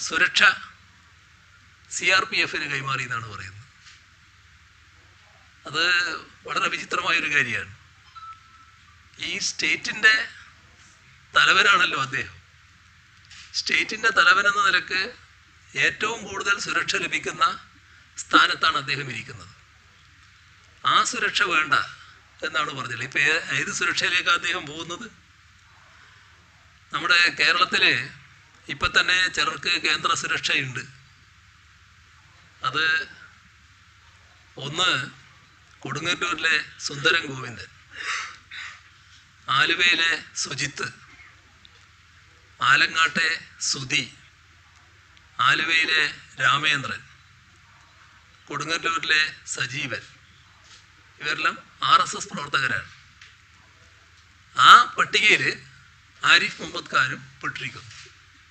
സുരക്ഷ CRPF കൈമാറി എന്നാണ് പറയുന്നത്. അത് വളരെ വിചിത്രമായൊരു കാര്യമാണ്. ഈ സ്റ്റേറ്റിൻ്റെ തലവനാണല്ലോ അദ്ദേഹം. സ്റ്റേറ്റിൻ്റെ തലവൻ എന്ന നിലക്ക് ഏറ്റവും കൂടുതൽ സുരക്ഷ ലഭിക്കുന്ന സ്ഥാനത്താണ് അദ്ദേഹം ഇരിക്കുന്നത്. ആ സുരക്ഷ വേണ്ട എന്നാണ് പറഞ്ഞത്. ഇപ്പം ഏത് സുരക്ഷയിലേക്കാണ് അദ്ദേഹം പോകുന്നത്? നമ്മുടെ കേരളത്തിൽ ഇപ്പം തന്നെ ചിലർക്ക് കേന്ദ്ര സുരക്ഷയുണ്ട്. അത് ഒന്ന് കൊടുങ്ങല്ലൂരിലെ സുന്ദരൻ ഗോവിന്ദൻ, ആലുവയിലെ സുജിത്ത്, ആലങ്ങാട്ടെ സുധി, ആലുവയിലെ രാമേന്ദ്രൻ, കൊടുങ്ങല്ലൂരിലെ സജീവൻ, ഇവരെല്ലാം RSS പ്രവർത്തകരാണ്. ആ പട്ടികയിൽ ആരിഫ് മുഹമ്മദ് ഖാനും പെട്ടിരിക്കുന്നു.